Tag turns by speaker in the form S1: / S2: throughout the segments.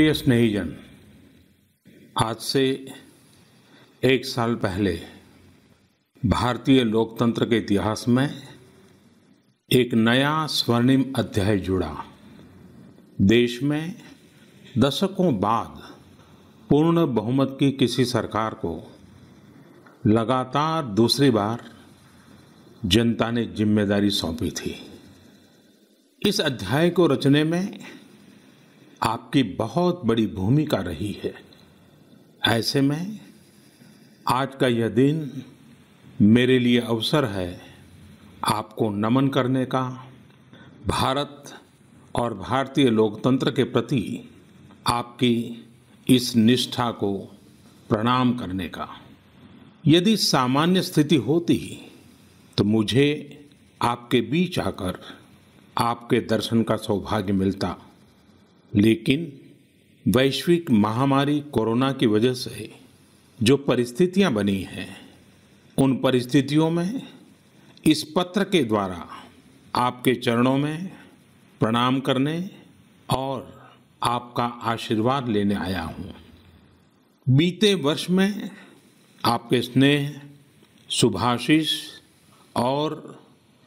S1: प्रिय स्नेहीजन, आज से एक साल पहले भारतीय लोकतंत्र के इतिहास में एक नया स्वर्णिम अध्याय जुड़ा। देश में दशकों बाद पूर्ण बहुमत की किसी सरकार को लगातार दूसरी बार जनता ने जिम्मेदारी सौंपी थी। इस अध्याय को रचने में आपकी बहुत बड़ी भूमिका रही है। ऐसे में आज का यह दिन मेरे लिए अवसर है आपको नमन करने का, भारत और भारतीय लोकतंत्र के प्रति आपकी इस निष्ठा को प्रणाम करने का। यदि सामान्य स्थिति होती तो मुझे आपके बीच आकर आपके दर्शन का सौभाग्य मिलता, लेकिन वैश्विक महामारी कोरोना की वजह से जो परिस्थितियां बनी हैं, उन परिस्थितियों में इस पत्र के द्वारा आपके चरणों में प्रणाम करने और आपका आशीर्वाद लेने आया हूं। बीते वर्ष में आपके स्नेह, शुभाशीष और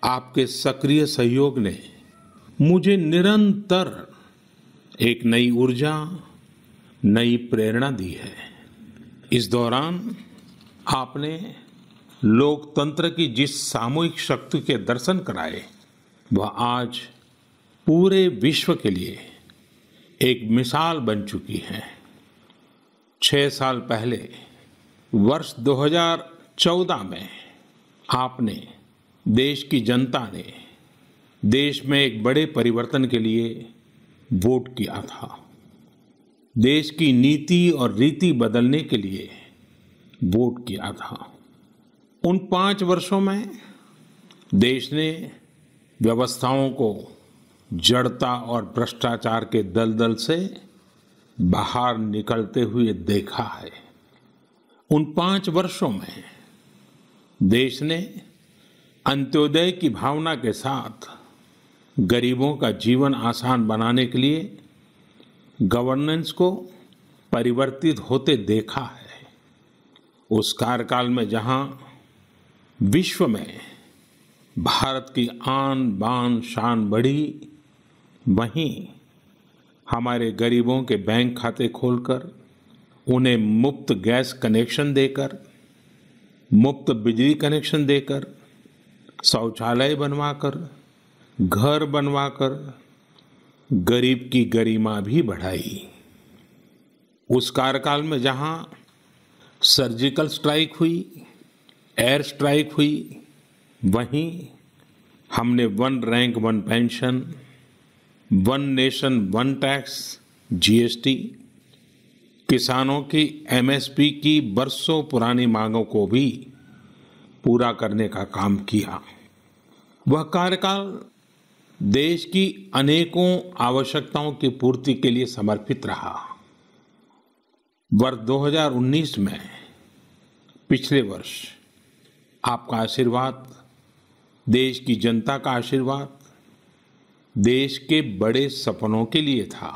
S1: आपके सक्रिय सहयोग ने मुझे निरंतर एक नई ऊर्जा, नई प्रेरणा दी है। इस दौरान आपने लोकतंत्र की जिस सामूहिक शक्ति के दर्शन कराए, वह आज पूरे विश्व के लिए एक मिसाल बन चुकी है। 6 साल पहले वर्ष 2014 में आपने, देश की जनता ने देश में एक बड़े परिवर्तन के लिए वोट किया था। देश की नीति और रीति बदलने के लिए वोट किया था। उन 5 वर्षों में देश ने व्यवस्थाओं को जड़ता और भ्रष्टाचार के दलदल से बाहर निकलते हुए देखा है। उन 5 वर्षों में देश ने अंत्योदय की भावना के साथ गरीबों का जीवन आसान बनाने के लिए गवर्नेंस को परिवर्तित होते देखा है। उस कार्यकाल में जहां विश्व में भारत की आन बान शान बढ़ी, वहीं हमारे गरीबों के बैंक खाते खोलकर, उन्हें मुफ्त गैस कनेक्शन देकर, मुफ्त बिजली कनेक्शन देकर, शौचालय बनवाकर, घर बनवाकर गरीब की गरिमा भी बढ़ाई। उस कार्यकाल में जहां सर्जिकल स्ट्राइक हुई, एयर स्ट्राइक हुई, वहीं हमने 1 rank 1 pension, 1 nation 1 tax, GST, किसानों की एमएसपी की बरसों पुरानी मांगों को भी पूरा करने का काम किया। वह कार्यकाल देश की अनेकों आवश्यकताओं की पूर्ति के लिए समर्पित रहा। वर्ष 2019 में, पिछले वर्ष, आपका आशीर्वाद, देश की जनता का आशीर्वाद, देश के बड़े सपनों के लिए था,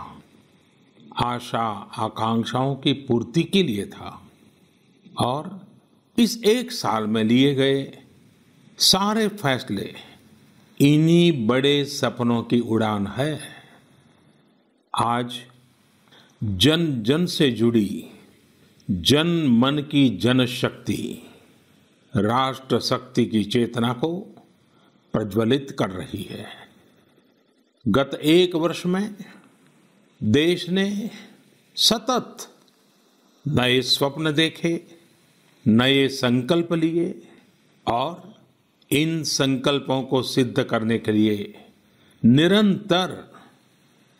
S1: आशा आकांक्षाओं की पूर्ति के लिए था। और इस एक साल में लिए गए सारे फैसले इन्हीं बड़े सपनों की उड़ान है। आज जन जन से जुड़ी जन मन की जनशक्ति राष्ट्र शक्ति की चेतना को प्रज्वलित कर रही है। गत 1 वर्ष में देश ने सतत नए स्वप्न देखे, नए संकल्प लिए और इन संकल्पों को सिद्ध करने के लिए निरंतर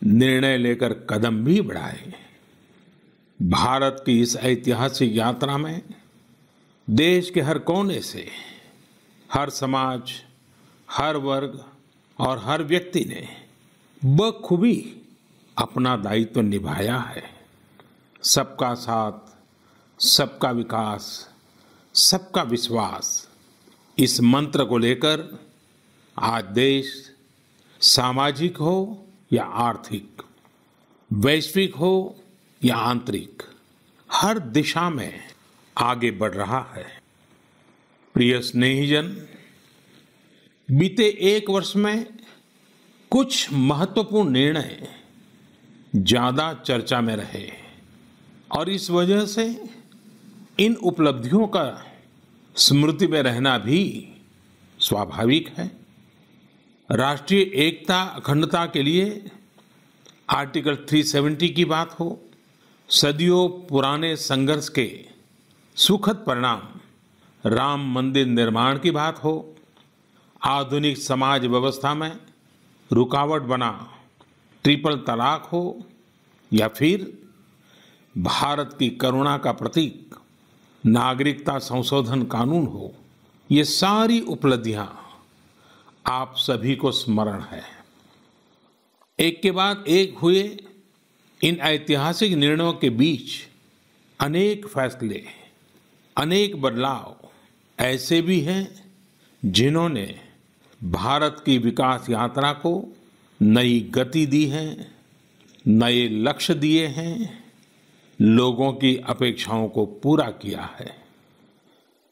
S1: निर्णय लेकर कदम भी बढ़ाए। भारत की इस ऐतिहासिक यात्रा में देश के हर कोने से, हर समाज, हर वर्ग और हर व्यक्ति ने बखूबी अपना दायित्व निभाया है। सबका साथ, सबका विकास, सबका विश्वास, इस मंत्र को लेकर आज देश सामाजिक हो या आर्थिक, वैश्विक हो या आंतरिक, हर दिशा में आगे बढ़ रहा है। प्रिय स्नेहीजन, बीते एक वर्ष में कुछ महत्वपूर्ण निर्णय ज्यादा चर्चा में रहे और इस वजह से इन उपलब्धियों का स्मृति में रहना भी स्वाभाविक है। राष्ट्रीय एकता अखंडता के लिए आर्टिकल 370 की बात हो, सदियों पुराने संघर्ष के सुखद परिणाम राम मंदिर निर्माण की बात हो, आधुनिक समाज व्यवस्था में रुकावट बना ट्रिपल तलाक हो या फिर भारत की करुणा का प्रतीक नागरिकता संशोधन कानून हो, ये सारी उपलब्धियां आप सभी को स्मरण है। एक के बाद एक हुए इन ऐतिहासिक निर्णयों के बीच अनेक फैसले, अनेक बदलाव ऐसे भी हैं जिन्होंने भारत की विकास यात्रा को नई गति दी है, नए लक्ष्य दिए हैं, लोगों की अपेक्षाओं को पूरा किया है।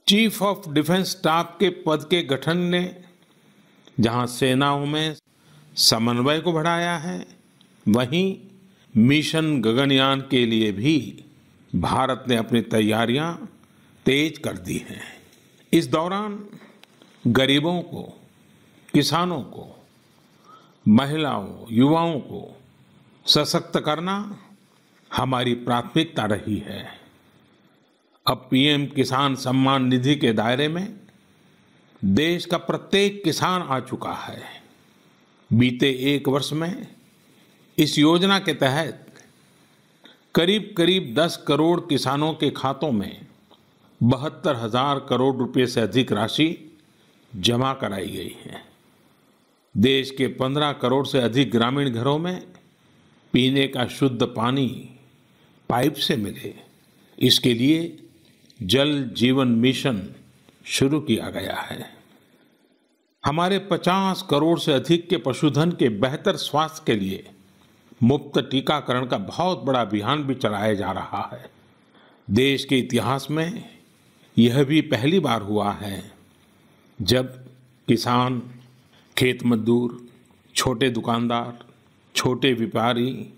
S1: चीफ ऑफ डिफेंस स्टाफ के पद के गठन ने जहां सेनाओं में समन्वय को बढ़ाया है, वहीं मिशन गगनयान के लिए भी भारत ने अपनी तैयारियां तेज कर दी हैं। इस दौरान गरीबों को, किसानों को, महिलाओं, युवाओं को सशक्त करना हमारी प्राथमिकता रही है। अब पीएम किसान सम्मान निधि के दायरे में देश का प्रत्येक किसान आ चुका है। बीते एक वर्ष में इस योजना के तहत करीब करीब 10 करोड़ किसानों के खातों में 72,000 करोड़ रुपए से अधिक राशि जमा कराई गई है। देश के 15 करोड़ से अधिक ग्रामीण घरों में पीने का शुद्ध पानी पाइप से मिले, इसके लिए जल जीवन मिशन शुरू किया गया है। हमारे 50 करोड़ से अधिक के पशुधन के बेहतर स्वास्थ्य के लिए मुफ्त टीकाकरण का बहुत बड़ा अभियान भी चलाया जा रहा है। देश के इतिहास में यह भी पहली बार हुआ है जब किसान, खेत मजदूर, छोटे दुकानदार, छोटे व्यापारी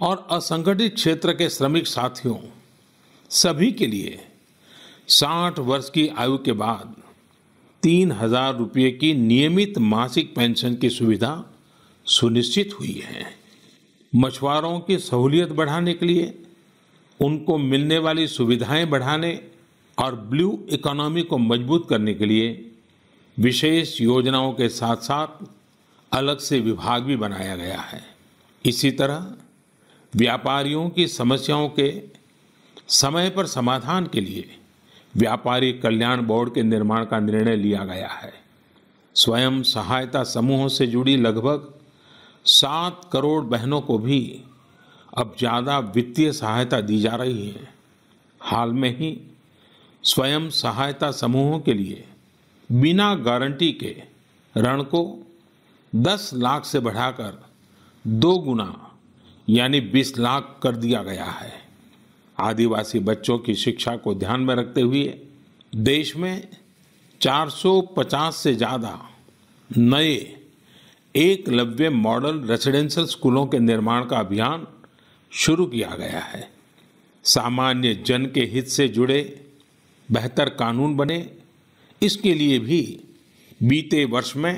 S1: और असंगठित क्षेत्र के श्रमिक साथियों सभी के लिए 60 वर्ष की आयु के बाद 3,000 रुपये की नियमित मासिक पेंशन की सुविधा सुनिश्चित हुई है। मछुआरों की सहूलियत बढ़ाने के लिए, उनको मिलने वाली सुविधाएं बढ़ाने और ब्लू इकोनॉमी को मजबूत करने के लिए विशेष योजनाओं के साथ साथ अलग से विभाग भी बनाया गया है। इसी तरह व्यापारियों की समस्याओं के समय पर समाधान के लिए व्यापारी कल्याण बोर्ड के निर्माण का निर्णय लिया गया है। स्वयं सहायता समूहों से जुड़ी लगभग 7 करोड़ बहनों को भी अब ज़्यादा वित्तीय सहायता दी जा रही है। हाल में ही स्वयं सहायता समूहों के लिए बिना गारंटी के ऋण को 10 लाख से बढ़ाकर 2 गुना यानी 20 लाख कर दिया गया है। आदिवासी बच्चों की शिक्षा को ध्यान में रखते हुए देश में 450 से ज़्यादा नए एकलव्य मॉडल रेसिडेंशियल स्कूलों के निर्माण का अभियान शुरू किया गया है। सामान्य जन के हित से जुड़े बेहतर कानून बने, इसके लिए भी बीते वर्ष में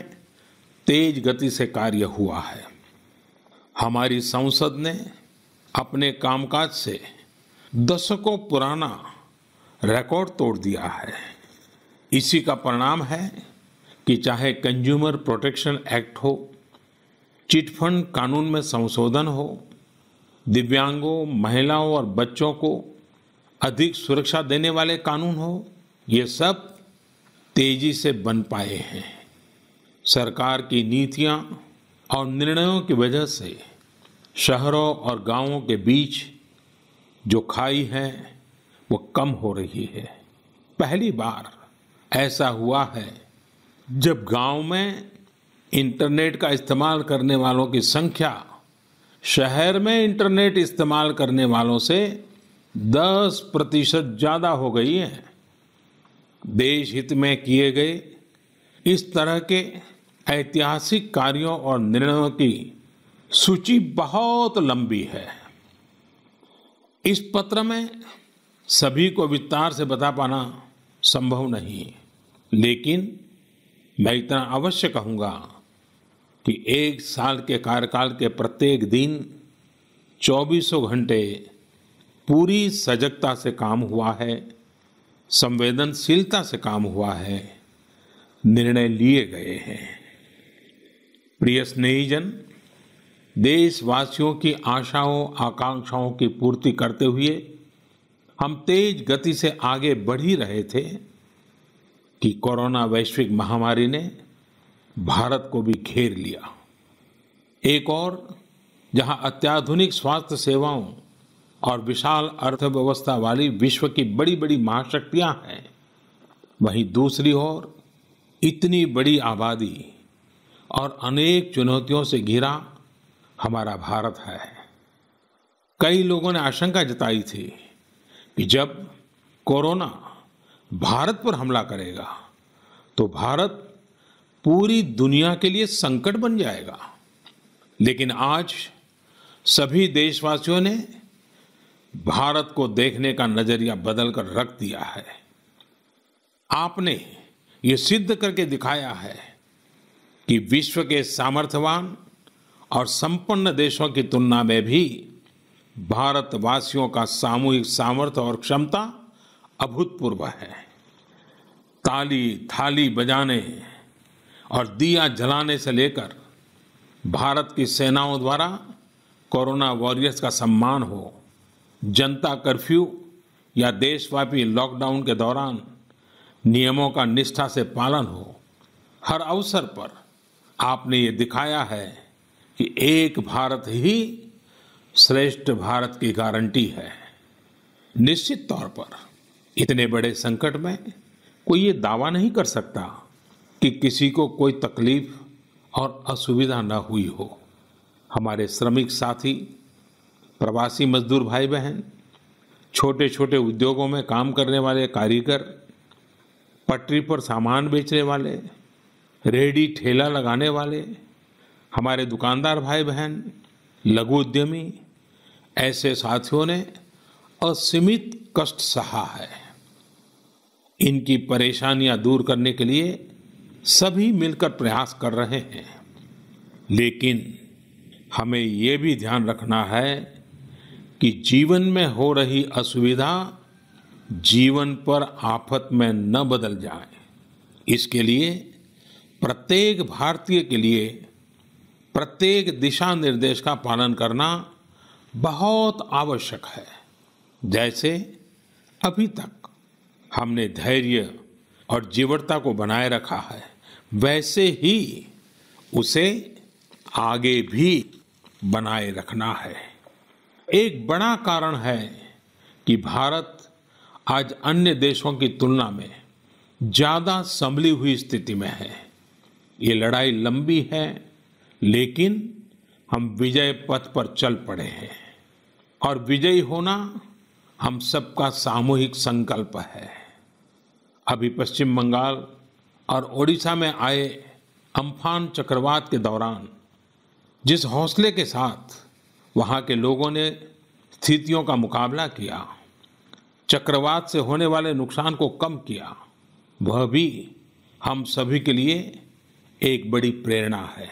S1: तेज गति से कार्य हुआ है। हमारी संसद ने अपने कामकाज से दशकों पुराना रिकॉर्ड तोड़ दिया है। इसी का परिणाम है कि चाहे कंज्यूमर प्रोटेक्शन एक्ट हो, चिट फंड कानून में संशोधन हो, दिव्यांगों, महिलाओं और बच्चों को अधिक सुरक्षा देने वाले कानून हो, ये सब तेजी से बन पाए हैं। सरकार की नीतियां और निर्णयों की वजह से शहरों और गांवों के बीच जो खाई है वो कम हो रही है। पहली बार ऐसा हुआ है जब गांव में इंटरनेट का इस्तेमाल करने वालों की संख्या शहर में इंटरनेट इस्तेमाल करने वालों से 10% ज्यादा हो गई है। देश हित में किए गए इस तरह के ऐतिहासिक कार्यों और निर्णयों की सूची बहुत लंबी है। इस पत्र में सभी को विस्तार से बता पाना संभव नहीं, लेकिन मैं इतना अवश्य कहूंगा कि 1 साल के कार्यकाल के प्रत्येक दिन 24 घंटे पूरी सजगता से काम हुआ है, संवेदनशीलता से काम हुआ है, निर्णय लिए गए हैं। प्रिय स्नेहीजन, देशवासियों की आशाओं आकांक्षाओं की पूर्ति करते हुए हम तेज गति से आगे बढ़ ही रहे थे कि कोरोना वैश्विक महामारी ने भारत को भी घेर लिया। एक और जहां अत्याधुनिक स्वास्थ्य सेवाओं और विशाल अर्थव्यवस्था वाली विश्व की बड़ी बड़ी महाशक्तियां हैं, वहीं दूसरी ओर इतनी बड़ी आबादी और अनेक चुनौतियों से घिरा हमारा भारत है। कई लोगों ने आशंका जताई थी कि जब कोरोना भारत पर हमला करेगा तो भारत पूरी दुनिया के लिए संकट बन जाएगा। लेकिन आज सभी देशवासियों ने भारत को देखने का नजरिया बदलकर रख दिया है। आपने ये सिद्ध करके दिखाया है कि विश्व के सामर्थ्यवान और संपन्न देशों की तुलना में भी भारतवासियों का सामूहिक सामर्थ्य और क्षमता अभूतपूर्व है। ताली थाली बजाने और दिया जलाने से लेकर भारत की सेनाओं द्वारा कोरोना वॉरियर्स का सम्मान हो, जनता कर्फ्यू या देशव्यापी लॉकडाउन के दौरान नियमों का निष्ठा से पालन हो, हर अवसर पर आपने ये दिखाया है कि एक भारत ही श्रेष्ठ भारत की गारंटी है। निश्चित तौर पर इतने बड़े संकट में कोई ये दावा नहीं कर सकता कि किसी को कोई तकलीफ और असुविधा न हुई हो। हमारे श्रमिक साथी, प्रवासी मजदूर भाई बहन, छोटे छोटे उद्योगों में काम करने वाले कारीगर, पटरी पर सामान बेचने वाले, रेहड़ी ठेला लगाने वाले, हमारे दुकानदार भाई बहन, लघु उद्यमी, ऐसे साथियों ने असीमित कष्ट सहा है। इनकी परेशानियां दूर करने के लिए सभी मिलकर प्रयास कर रहे हैं, लेकिन हमें ये भी ध्यान रखना है कि जीवन में हो रही असुविधा जीवन पर आफत में न बदल जाए। इसके लिए प्रत्येक भारतीय के लिए प्रत्येक दिशा निर्देश का पालन करना बहुत आवश्यक है। जैसे अभी तक हमने धैर्य और जीवटता को बनाए रखा है, वैसे ही उसे आगे भी बनाए रखना है। एक बड़ा कारण है कि भारत आज अन्य देशों की तुलना में ज्यादा संभली हुई स्थिति में है। ये लड़ाई लंबी है, लेकिन हम विजय पथ पर चल पड़े हैं और विजयी होना हम सबका सामूहिक संकल्प है। अभी पश्चिम बंगाल और ओडिशा में आए अम्फान चक्रवात के दौरान जिस हौसले के साथ वहां के लोगों ने स्थितियों का मुकाबला किया, चक्रवात से होने वाले नुकसान को कम किया, वह भी हम सभी के लिए एक बड़ी प्रेरणा है।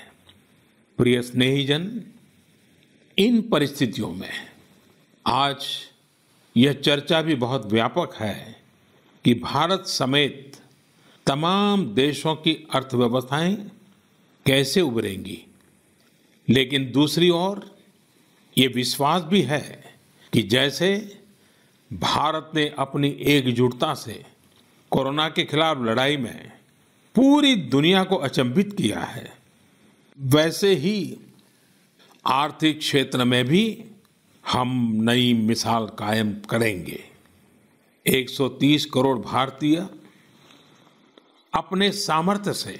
S1: प्रिय स्नेहीजन, इन परिस्थितियों में आज यह चर्चा भी बहुत व्यापक है कि भारत समेत तमाम देशों की अर्थव्यवस्थाएं कैसे उभरेंगी। लेकिन दूसरी ओर ये विश्वास भी है कि जैसे भारत ने अपनी एकजुटता से कोरोना के खिलाफ लड़ाई में पूरी दुनिया को अचंभित किया है, वैसे ही आर्थिक क्षेत्र में भी हम नई मिसाल कायम करेंगे। 130 करोड़ भारतीय अपने सामर्थ्य से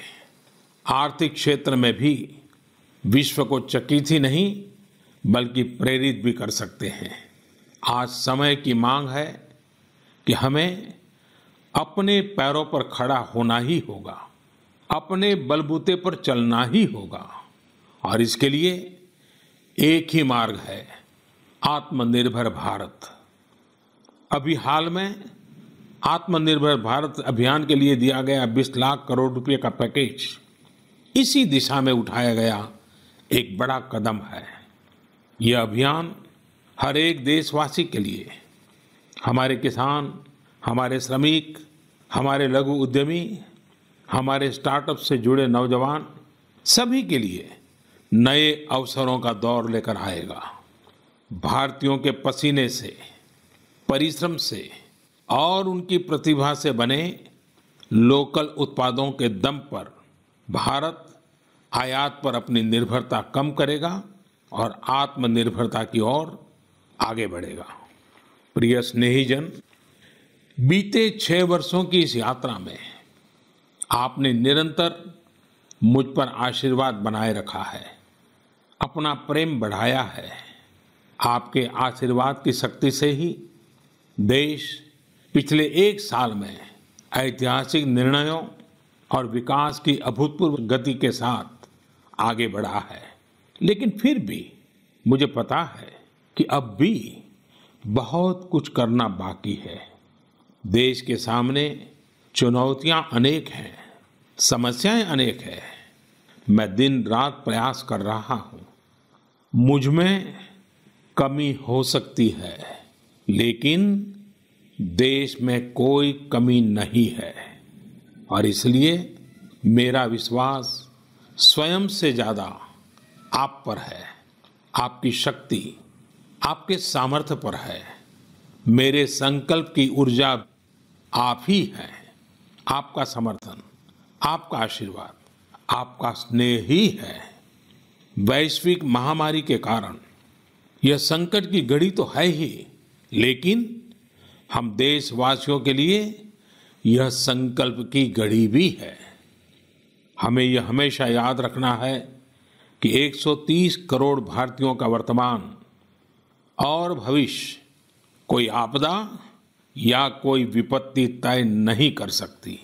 S1: आर्थिक क्षेत्र में भी विश्व को चकित ही नहीं बल्कि प्रेरित भी कर सकते हैं। आज समय की मांग है कि हमें अपने पैरों पर खड़ा होना ही होगा, अपने बलबूते पर चलना ही होगा और इसके लिए एक ही मार्ग है, आत्मनिर्भर भारत। अभी हाल में आत्मनिर्भर भारत अभियान के लिए दिया गया 20 लाख करोड़ रुपए का पैकेज इसी दिशा में उठाया गया एक बड़ा कदम है। यह अभियान हर एक देशवासी के लिए, हमारे किसान, हमारे श्रमिक, हमारे लघु उद्यमी, हमारे स्टार्टअप से जुड़े नौजवान, सभी के लिए नए अवसरों का दौर लेकर आएगा। भारतीयों के पसीने से, परिश्रम से और उनकी प्रतिभा से बने लोकल उत्पादों के दम पर भारत आयात पर अपनी निर्भरता कम करेगा और आत्मनिर्भरता की ओर आगे बढ़ेगा। प्रिय स्नेहीजन, बीते 6 वर्षों की इस यात्रा में आपने निरंतर मुझ पर आशीर्वाद बनाए रखा है, अपना प्रेम बढ़ाया है। आपके आशीर्वाद की शक्ति से ही देश पिछले 1 साल में ऐतिहासिक निर्णयों और विकास की अभूतपूर्व गति के साथ आगे बढ़ा है। लेकिन फिर भी मुझे पता है कि अब भी बहुत कुछ करना बाकी है। देश के सामने चुनौतियां अनेक हैं, समस्याएं अनेक हैं। मैं दिन रात प्रयास कर रहा हूं। मुझ में कमी हो सकती है, लेकिन देश में कोई कमी नहीं है और इसलिए मेरा विश्वास स्वयं से ज्यादा आप पर है, आपकी शक्ति, आपके सामर्थ्य पर है। मेरे संकल्प की ऊर्जा आप ही हैं। आपका समर्थन, आपका आशीर्वाद, आपका स्नेह ही है। वैश्विक महामारी के कारण यह संकट की घड़ी तो है ही, लेकिन हम देशवासियों के लिए यह संकल्प की घड़ी भी है। हमें यह हमेशा याद रखना है कि 130 करोड़ भारतीयों का वर्तमान और भविष्य कोई आपदा या कोई विपत्ति तय नहीं कर सकती।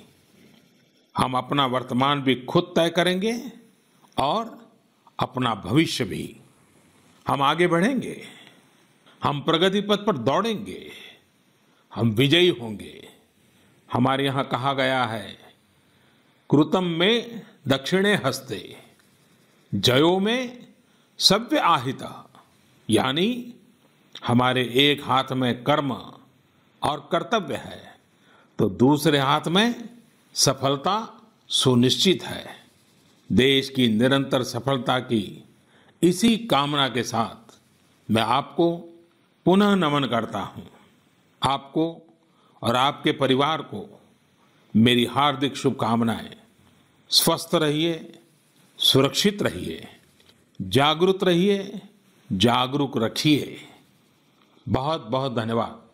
S1: हम अपना वर्तमान भी खुद तय करेंगे और अपना भविष्य भी। हम आगे बढ़ेंगे, हम प्रगति पथ पर दौड़ेंगे, हम विजयी होंगे। हमारे यहाँ कहा गया है, कृतम में दक्षिणे हस्ते, जयो में सव्य आहिता। यानी हमारे एक हाथ में कर्म और कर्तव्य है तो दूसरे हाथ में सफलता सुनिश्चित है। देश की निरंतर सफलता की इसी कामना के साथ मैं आपको पुनः नमन करता हूं। आपको और आपके परिवार को मेरी हार्दिक शुभकामनाएं। स्वस्थ रहिए, सुरक्षित रहिए, जागरूक रहिए, जागरूक रखिए। बहुत बहुत धन्यवाद।